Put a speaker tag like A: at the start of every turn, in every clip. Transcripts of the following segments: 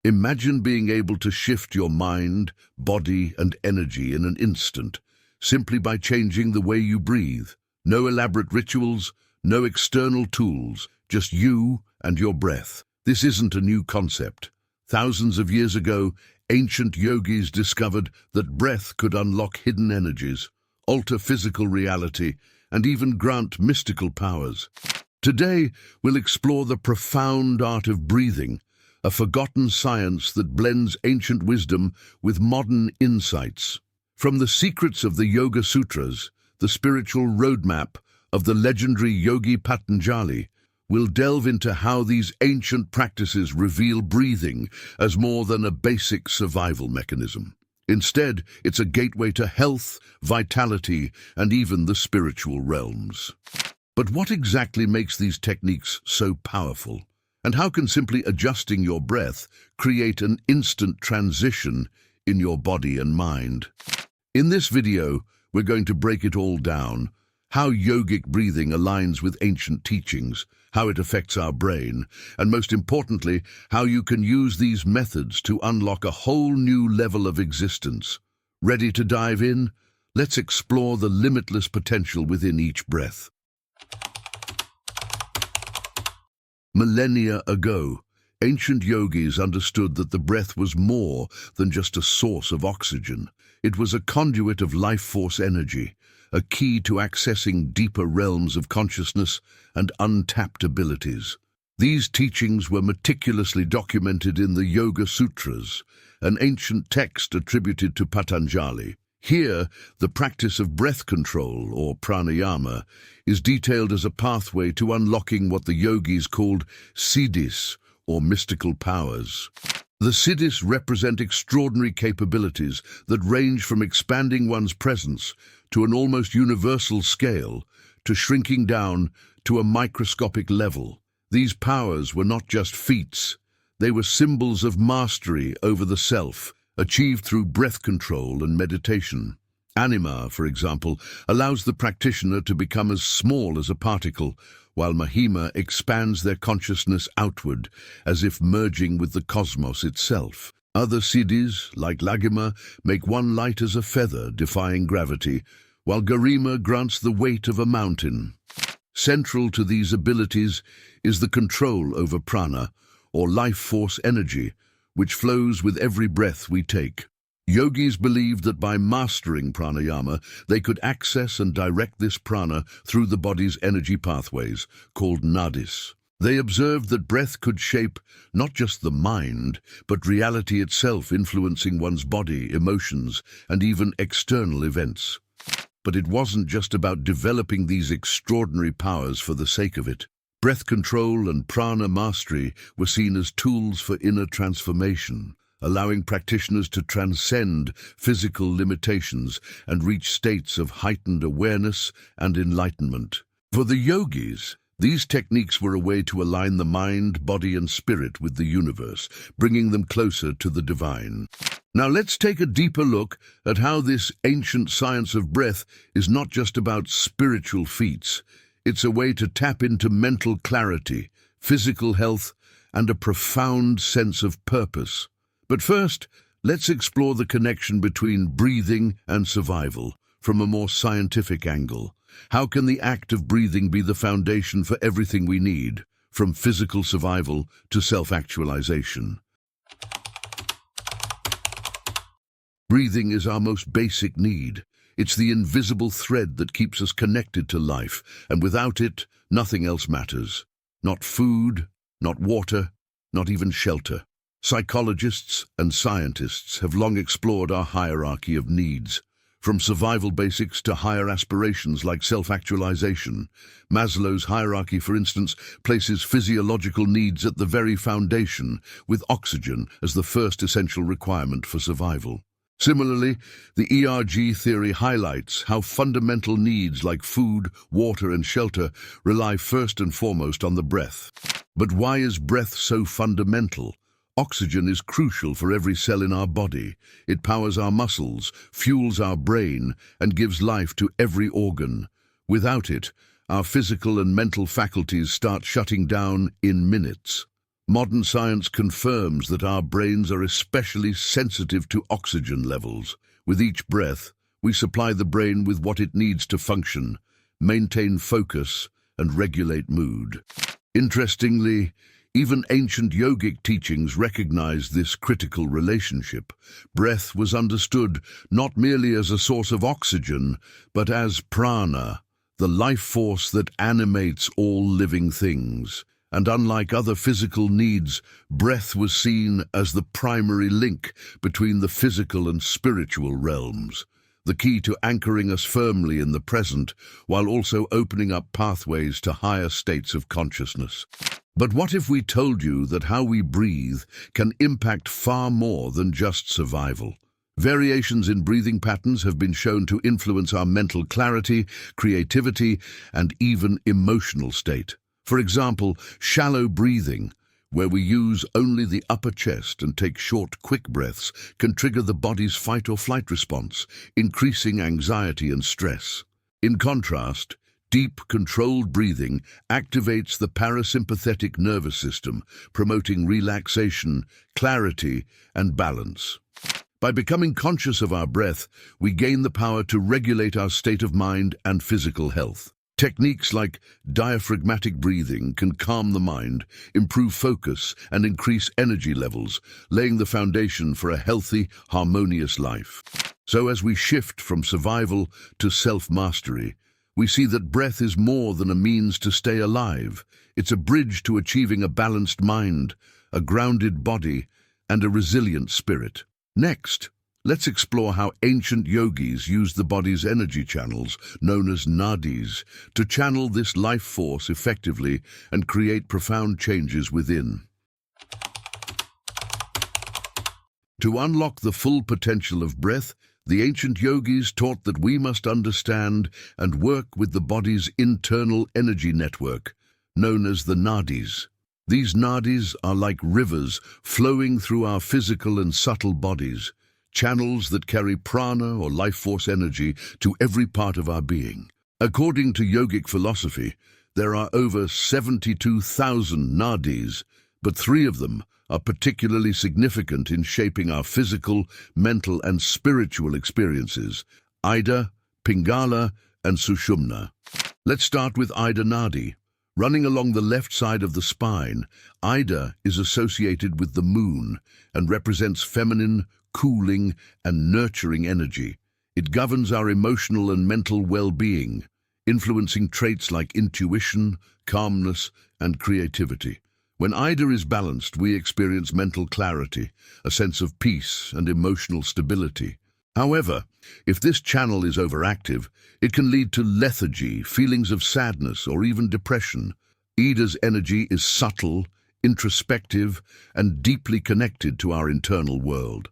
A: Imagine being able to shift your mind, body, and energy in an instant, simply by changing the way you breathe. No elaborate rituals, no external tools, just you and your breath. This isn't a new concept. Thousands of years ago, ancient yogis discovered that breath could unlock hidden energies, alter physical reality, and even grant mystical powers. Today, we'll explore the profound art of breathing, a forgotten science that blends ancient wisdom with modern insights. From the secrets of the Yoga Sutras, the spiritual roadmap of the legendary Yogi Patanjali, we'll delve into how these ancient practices reveal breathing as more than a basic survival mechanism. Instead, it's a gateway to health, vitality, and even the spiritual realms. But what exactly makes these techniques so powerful? And how can simply adjusting your breath create an instant transition in your body and mind? In this video, we're going to break it all down: how yogic breathing aligns with ancient teachings, how it affects our brain, and most importantly, how you can use these methods to unlock a whole new level of existence. Ready to dive in? Let's explore the limitless potential within each breath. Millennia ago, ancient yogis understood that the breath was more than just a source of oxygen. It was a conduit of life force energy, a key to accessing deeper realms of consciousness and untapped abilities. These teachings were meticulously documented in the Yoga Sutras, an ancient text attributed to Patanjali. Here, the practice of breath control, or pranayama, is detailed as a pathway to unlocking what the yogis called siddhis, or mystical powers. The siddhis represent extraordinary capabilities that range from expanding one's presence to an almost universal scale, to shrinking down to a microscopic level. These powers were not just feats, they were symbols of mastery over the self, achieved through breath control and meditation. Anima, for example, allows the practitioner to become as small as a particle, while Mahima expands their consciousness outward, as if merging with the cosmos itself. Other siddhis, like Lagima, make one light as a feather, defying gravity, while Garima grants the weight of a mountain. Central to these abilities is the control over prana, or life force energy, which flows with every breath we take. Yogis believed that by mastering pranayama, they could access and direct this prana through the body's energy pathways, called nadis. They observed that breath could shape not just the mind, but reality itself, influencing one's body, emotions, and even external events. But it wasn't just about developing these extraordinary powers for the sake of it. Breath control and prana mastery were seen as tools for inner transformation, allowing practitioners to transcend physical limitations and reach states of heightened awareness and enlightenment. For the yogis, these techniques were a way to align the mind, body, and spirit with the universe, bringing them closer to the divine. Now let's take a deeper look at how this ancient science of breath is not just about spiritual feats. It's a way to tap into mental clarity, physical health, and a profound sense of purpose. But first, let's explore the connection between breathing and survival from a more scientific angle. How can the act of breathing be the foundation for everything we need, from physical survival to self-actualization? Breathing is our most basic need. It's the invisible thread that keeps us connected to life, and without it, nothing else matters. Not food, not water, not even shelter. Psychologists and scientists have long explored our hierarchy of needs. From survival basics to higher aspirations like self-actualization. Maslow's hierarchy, for instance, places physiological needs at the very foundation, with oxygen as the first essential requirement for survival. Similarly, the ERG theory highlights how fundamental needs like food, water, and shelter rely first and foremost on the breath. But why is breath so fundamental? Oxygen is crucial for every cell in our body. It powers our muscles, fuels our brain, and gives life to every organ. Without it, our physical and mental faculties start shutting down in minutes. Modern science confirms that our brains are especially sensitive to oxygen levels. With each breath, we supply the brain with what it needs to function, maintain focus, and regulate mood. Interestingly, even ancient yogic teachings recognized this critical relationship. Breath was understood not merely as a source of oxygen, but as prana, the life force that animates all living things. And unlike other physical needs, breath was seen as the primary link between the physical and spiritual realms, the key to anchoring us firmly in the present, while also opening up pathways to higher states of consciousness. But what if we told you that how we breathe can impact far more than just survival? Variations in breathing patterns have been shown to influence our mental clarity, creativity, and even emotional state. For example, shallow breathing, where we use only the upper chest and take short, quick breaths, can trigger the body's fight or flight response, increasing anxiety and stress. In contrast, deep, controlled breathing activates the parasympathetic nervous system, promoting relaxation, clarity, and balance. By becoming conscious of our breath, we gain the power to regulate our state of mind and physical health. Techniques like diaphragmatic breathing can calm the mind, improve focus, and increase energy levels, laying the foundation for a healthy, harmonious life. So as we shift from survival to self-mastery, we see that breath is more than a means to stay alive. It's a bridge to achieving a balanced mind, a grounded body, and a resilient spirit. Next, let's explore how ancient yogis used the body's energy channels, known as nadis, to channel this life force effectively and create profound changes within. To unlock the full potential of breath, the ancient yogis taught that we must understand and work with the body's internal energy network, known as the nadis. These nadis are like rivers flowing through our physical and subtle bodies, channels that carry prana or life force energy to every part of our being. According to yogic philosophy, there are over 72,000 nadis, but 3 of them are particularly significant in shaping our physical, mental, and spiritual experiences: Ida, Pingala, and Sushumna. Let's start with Ida Nadi. Running along the left side of the spine, Ida is associated with the moon and represents feminine, cooling, and nurturing energy. It governs our emotional and mental well-being, influencing traits like intuition, calmness, and creativity. When Ida is balanced, we experience mental clarity, a sense of peace, and emotional stability. However, if this channel is overactive, it can lead to lethargy, feelings of sadness, or even depression. Ida's energy is subtle, introspective, and deeply connected to our internal world.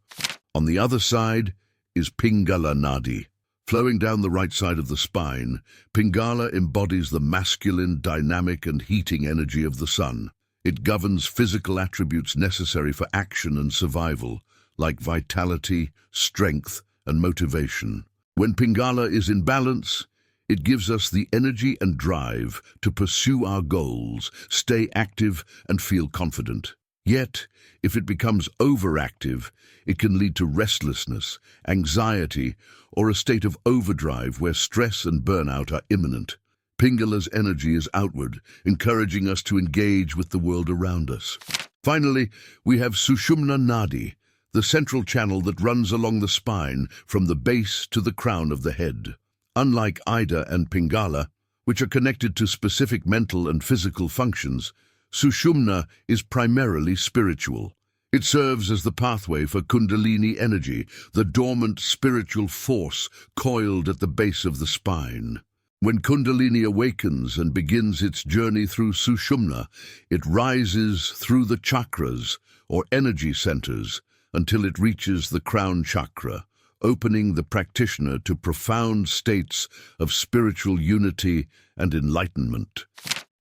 A: On the other side is Pingala Nadi. Flowing down the right side of the spine, Pingala embodies the masculine, dynamic, and heating energy of the sun. It governs physical attributes necessary for action and survival, like vitality, strength, and motivation. When Pingala is in balance, it gives us the energy and drive to pursue our goals, stay active, and feel confident. Yet, if it becomes overactive, it can lead to restlessness, anxiety, or a state of overdrive where stress and burnout are imminent. Pingala's energy is outward, encouraging us to engage with the world around us. Finally, we have Sushumna Nadi, the central channel that runs along the spine from the base to the crown of the head. Unlike Ida and Pingala, which are connected to specific mental and physical functions, Sushumna is primarily spiritual. It serves as the pathway for Kundalini energy, the dormant spiritual force coiled at the base of the spine. When Kundalini awakens and begins its journey through Sushumna, it rises through the chakras, or energy centers, until it reaches the crown chakra, opening the practitioner to profound states of spiritual unity and enlightenment.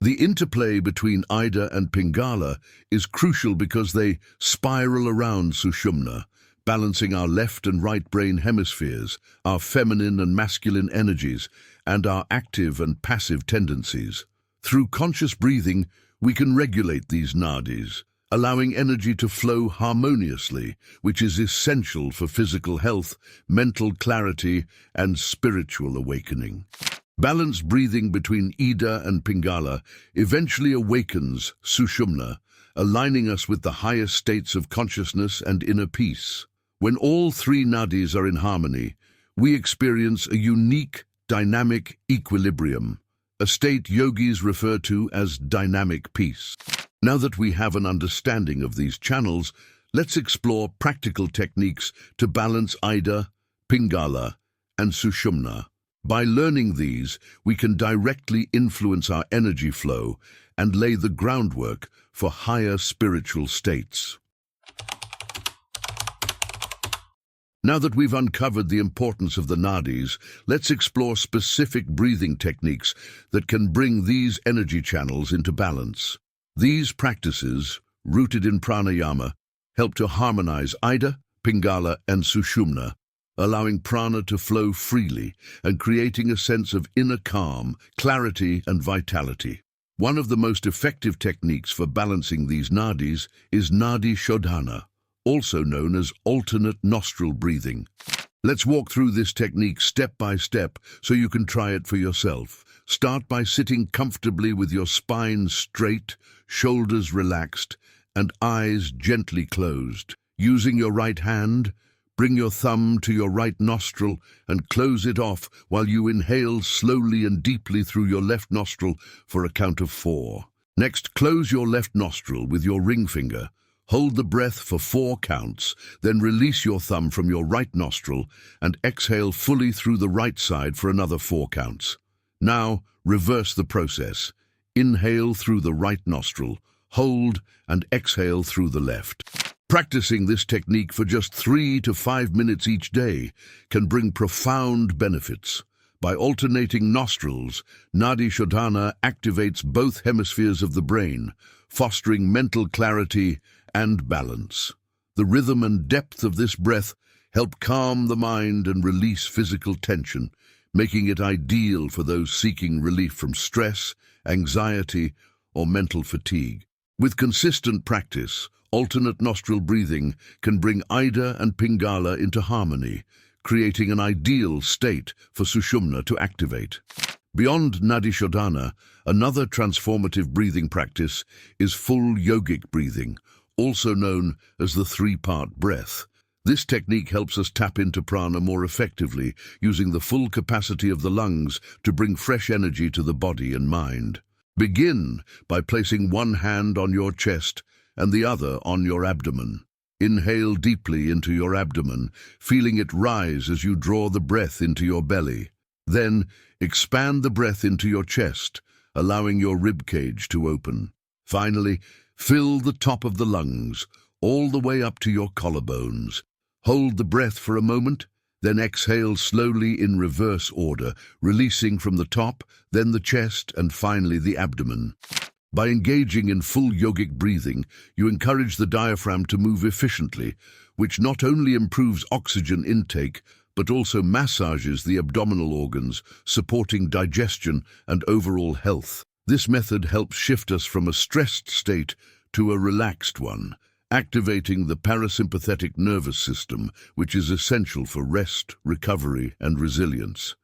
A: The interplay between Ida and Pingala is crucial because they spiral around Sushumna, balancing our left and right brain hemispheres, our feminine and masculine energies, and our active and passive tendencies. Through conscious breathing, we can regulate these nadis, allowing energy to flow harmoniously, which is essential for physical health, mental clarity, and spiritual awakening. Balanced breathing between Ida and Pingala eventually awakens Sushumna, aligning us with the highest states of consciousness and inner peace. When all three nadis are in harmony, we experience a unique, dynamic equilibrium, a state yogis refer to as dynamic peace. Now that we have an understanding of these channels, let's explore practical techniques to balance Ida, Pingala, and Sushumna. By learning these, we can directly influence our energy flow and lay the groundwork for higher spiritual states. Now that we've uncovered the importance of the nadis, let's explore specific breathing techniques that can bring these energy channels into balance. These practices, rooted in pranayama, help to harmonize Ida, Pingala, and Sushumna, allowing prana to flow freely and creating a sense of inner calm, clarity, and vitality. One of the most effective techniques for balancing these nadis is nadi shodhana, also known as alternate nostril breathing. Let's walk through this technique step by step so you can try it for yourself. Start by sitting comfortably with your spine straight, shoulders relaxed, and eyes gently closed. Using your right hand, bring your thumb to your right nostril and close it off while you inhale slowly and deeply through your left nostril for a count of 4. Next, close your left nostril with your ring finger. Hold the breath for 4 counts, then release your thumb from your right nostril and exhale fully through the right side for another 4 counts. Now, reverse the process. Inhale through the right nostril, hold, and exhale through the left. Practicing this technique for just 3 to 5 minutes each day can bring profound benefits. By alternating nostrils, nadi shodhana activates both hemispheres of the brain, fostering mental clarity and balance. The rhythm and depth of this breath help calm the mind and release physical tension, making it ideal for those seeking relief from stress, anxiety, or mental fatigue. With consistent practice, alternate nostril breathing can bring Ida and Pingala into harmony, creating an ideal state for Sushumna to activate. Beyond nadi shodhana, another transformative breathing practice is full yogic breathing, also known as the 3-part breath. This technique helps us tap into prana more effectively, using the full capacity of the lungs to bring fresh energy to the body and mind. Begin by placing one hand on your chest and the other on your abdomen. Inhale deeply into your abdomen, feeling it rise as you draw the breath into your belly. Then, expand the breath into your chest, allowing your rib cage to open. Finally, fill the top of the lungs, all the way up to your collarbones. Hold the breath for a moment, then exhale slowly in reverse order, releasing from the top, then the chest, and finally the abdomen. By engaging in full yogic breathing, you encourage the diaphragm to move efficiently, which not only improves oxygen intake, but also massages the abdominal organs, supporting digestion and overall health. This method helps shift us from a stressed state to a relaxed one, activating the parasympathetic nervous system, which is essential for rest, recovery, and resilience.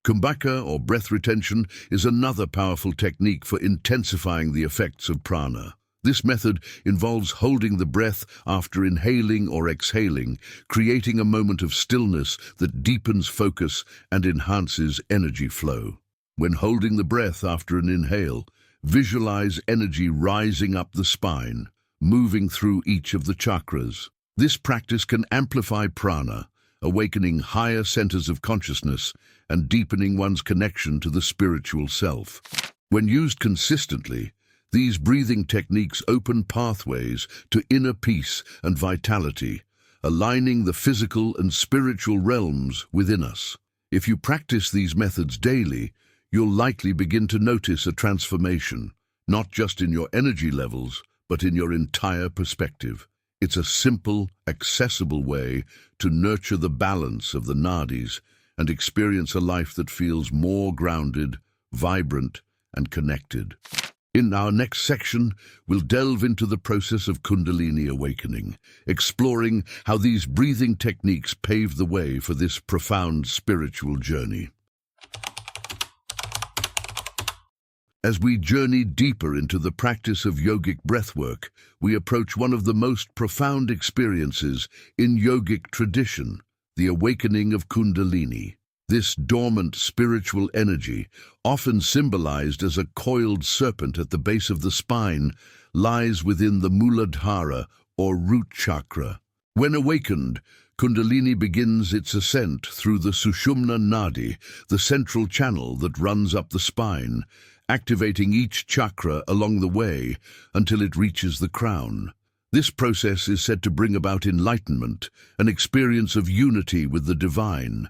A: Kumbhaka, or breath retention, is another powerful technique for intensifying the effects of prana. This method involves holding the breath after inhaling or exhaling, creating a moment of stillness that deepens focus and enhances energy flow. When holding the breath after an inhale, visualize energy rising up the spine, moving through each of the chakras. This practice can amplify prana, awakening higher centers of consciousness and deepening one's connection to the spiritual self. When used consistently, these breathing techniques open pathways to inner peace and vitality, aligning the physical and spiritual realms within us. If you practice these methods daily, you'll likely begin to notice a transformation, not just in your energy levels, but in your entire perspective. It's a simple, accessible way to nurture the balance of the nadis and experience a life that feels more grounded, vibrant, and connected. In our next section, we'll delve into the process of Kundalini awakening, exploring how these breathing techniques pave the way for this profound spiritual journey. As we journey deeper into the practice of yogic breathwork, we approach one of the most profound experiences in yogic tradition, the awakening of Kundalini. This dormant spiritual energy, often symbolized as a coiled serpent at the base of the spine, lies within the Muladhara or root chakra. When awakened, Kundalini begins its ascent through the Sushumna Nadi, the central channel that runs up the spine, activating each chakra along the way until it reaches the crown. This process is said to bring about enlightenment, an experience of unity with the divine.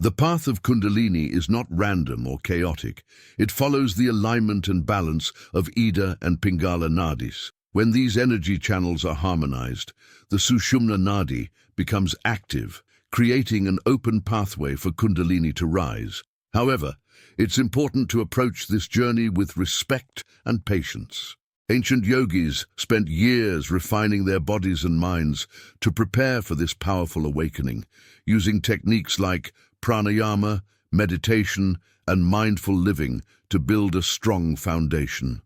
A: The path of Kundalini is not random or chaotic. It follows the alignment and balance of Ida and Pingala Nadis. When these energy channels are harmonized, the Sushumna Nadi becomes active, creating an open pathway for Kundalini to rise. However, it's important to approach this journey with respect and patience. Ancient yogis spent years refining their bodies and minds to prepare for this powerful awakening, using techniques like pranayama, meditation, and mindful living to build a strong foundation.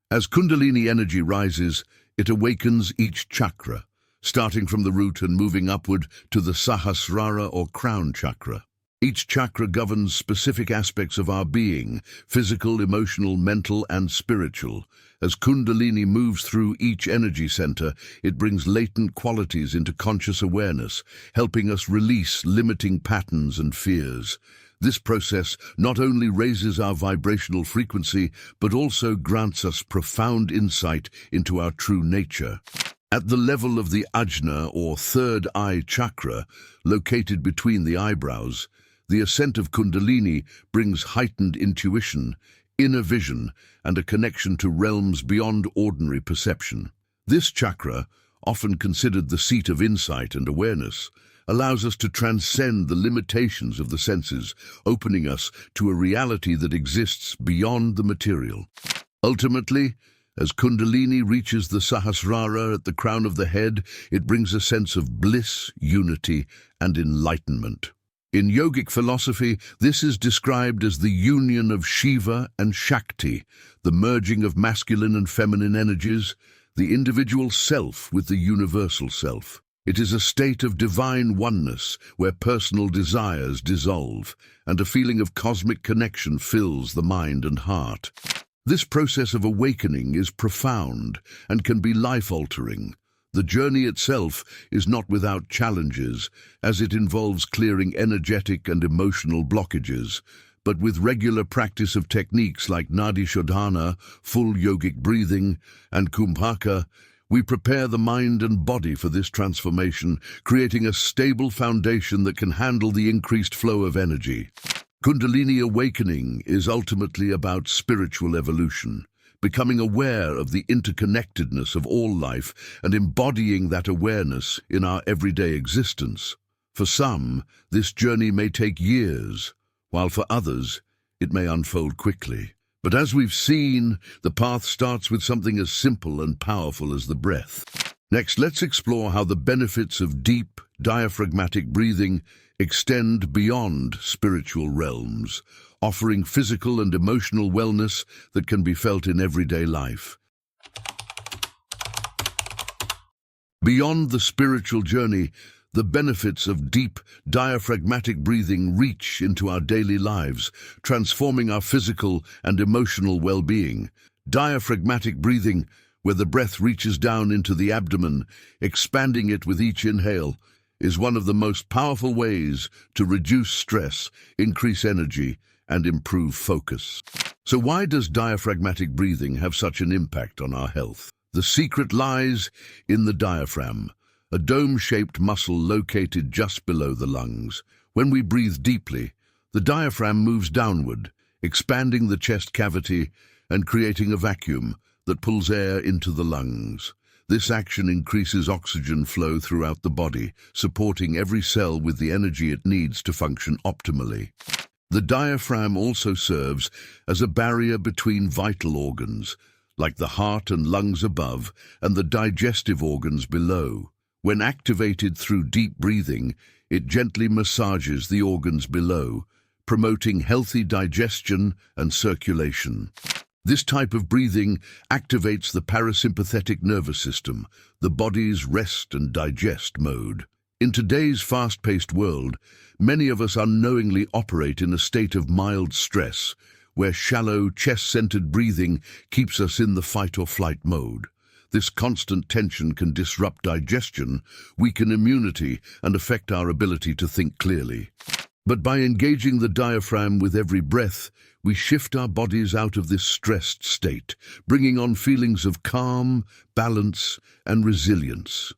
A: As Kundalini energy rises, it awakens each chakra, starting from the root and moving upward to the Sahasrara or crown chakra. Each chakra governs specific aspects of our being, physical, emotional, mental, and spiritual. As Kundalini moves through each energy center, it brings latent qualities into conscious awareness, helping us release limiting patterns and fears. This process not only raises our vibrational frequency, but also grants us profound insight into our true nature. At the level of the Ajna or third eye chakra, located between the eyebrows, the ascent of Kundalini brings heightened intuition, inner vision, and a connection to realms beyond ordinary perception. This chakra, often considered the seat of insight and awareness, allows us to transcend the limitations of the senses, opening us to a reality that exists beyond the material. Ultimately, as Kundalini reaches the Sahasrara at the crown of the head, it brings a sense of bliss, unity, and enlightenment. In yogic philosophy, this is described as the union of Shiva and Shakti, the merging of masculine and feminine energies, the individual self with the universal self. It is a state of divine oneness where personal desires dissolve and a feeling of cosmic connection fills the mind and heart. This process of awakening is profound and can be life-altering. The journey itself is not without challenges, as it involves clearing energetic and emotional blockages, but with regular practice of techniques like Nadi Shodhana, full yogic breathing, and Kumbhaka, we prepare the mind and body for this transformation, creating a stable foundation that can handle the increased flow of energy. Kundalini awakening is ultimately about spiritual evolution, becoming aware of the interconnectedness of all life and embodying that awareness in our everyday existence. For some, this journey may take years, while for others, it may unfold quickly. But as we've seen, the path starts with something as simple and powerful as the breath. Next, let's explore how the benefits of deep, diaphragmatic breathing extend beyond spiritual realms, offering physical and emotional wellness that can be felt in everyday life. Beyond the spiritual journey, the benefits of deep, diaphragmatic breathing reach into our daily lives, transforming our physical and emotional well-being. Diaphragmatic breathing, where the breath reaches down into the abdomen, expanding it with each inhale, is one of the most powerful ways to reduce stress, increase energy, and improve focus. So why does diaphragmatic breathing have such an impact on our health? The secret lies in the diaphragm, a dome-shaped muscle located just below the lungs. When we breathe deeply, the diaphragm moves downward, expanding the chest cavity and creating a vacuum that pulls air into the lungs. This action increases oxygen flow throughout the body, supporting every cell with the energy it needs to function optimally. The diaphragm also serves as a barrier between vital organs, like the heart and lungs above and the digestive organs below. When activated through deep breathing, it gently massages the organs below, promoting healthy digestion and circulation. This type of breathing activates the parasympathetic nervous system, the body's rest and digest mode. In today's fast-paced world, many of us unknowingly operate in a state of mild stress, where shallow, chest-centered breathing keeps us in the fight-or-flight mode. This constant tension can disrupt digestion, weaken immunity, and affect our ability to think clearly. But by engaging the diaphragm with every breath, we shift our bodies out of this stressed state, bringing on feelings of calm, balance, and resilience.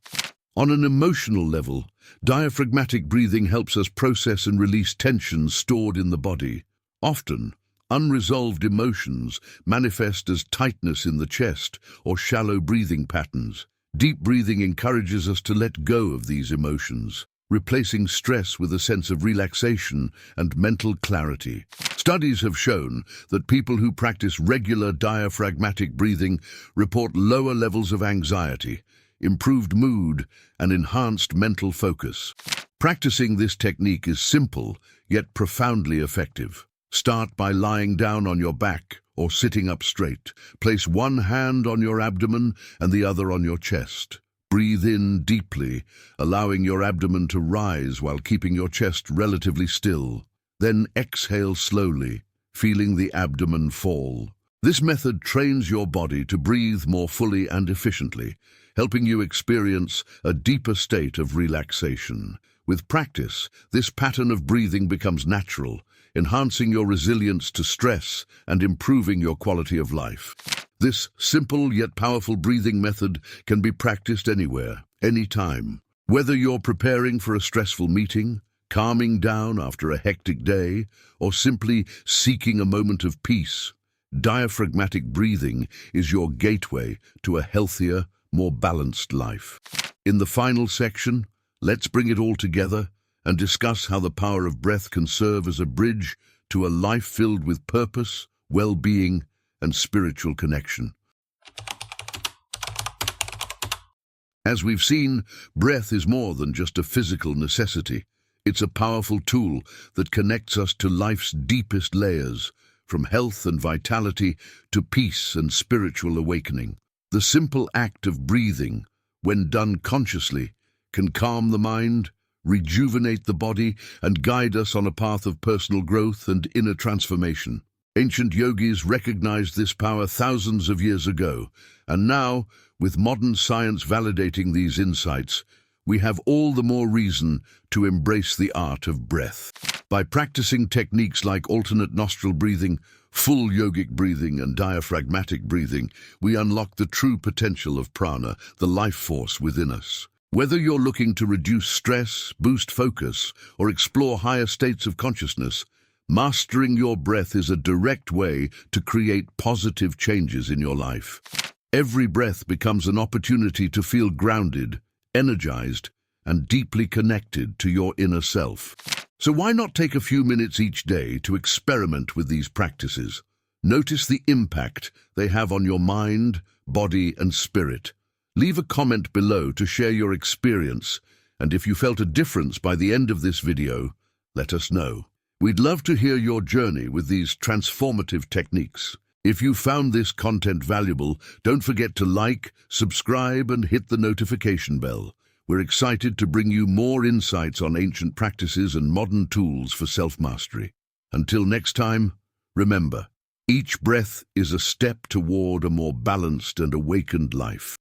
A: On an emotional level, diaphragmatic breathing helps us process and release tensions stored in the body. Often, unresolved emotions manifest as tightness in the chest or shallow breathing patterns. Deep breathing encourages us to let go of these emotions, replacing stress with a sense of relaxation and mental clarity. Studies have shown that people who practice regular diaphragmatic breathing report lower levels of anxiety, improved mood, and enhanced mental focus. Practicing this technique is simple, yet profoundly effective. Start by lying down on your back or sitting up straight. Place one hand on your abdomen and the other on your chest. Breathe in deeply, allowing your abdomen to rise while keeping your chest relatively still. Then exhale slowly, feeling the abdomen fall. This method trains your body to breathe more fully and efficiently, helping you experience a deeper state of relaxation. With practice, this pattern of breathing becomes natural, enhancing your resilience to stress and improving your quality of life. This simple yet powerful breathing method can be practiced anywhere, anytime. Whether you're preparing for a stressful meeting, calming down after a hectic day, or simply seeking a moment of peace, diaphragmatic breathing is your gateway to a healthier, more balanced life. In the final section, let's bring it all together and discuss how the power of breath can serve as a bridge to a life filled with purpose, well-being, and spiritual connection. As we've seen, breath is more than just a physical necessity. It's a powerful tool that connects us to life's deepest layers, from health and vitality to peace and spiritual awakening. The simple act of breathing, when done consciously, can calm the mind, rejuvenate the body, and guide us on a path of personal growth and inner transformation. Ancient yogis recognized this power thousands of years ago, and now, with modern science validating these insights, we have all the more reason to embrace the art of breath. By practicing techniques like alternate nostril breathing, full yogic breathing, and diaphragmatic breathing, we unlock the true potential of prana, the life force within us. Whether you're looking to reduce stress, boost focus, or explore higher states of consciousness, mastering your breath is a direct way to create positive changes in your life. Every breath becomes an opportunity to feel grounded, energized, and deeply connected to your inner self. So why not take a few minutes each day to experiment with these practices? Notice the impact they have on your mind, body, and spirit. Leave a comment below to share your experience, and if you felt a difference by the end of this video, let us know. We'd love to hear your journey with these transformative techniques. If you found this content valuable, don't forget to like, subscribe, and hit the notification bell. We're excited to bring you more insights on ancient practices and modern tools for self-mastery. Until next time, remember, each breath is a step toward a more balanced and awakened life.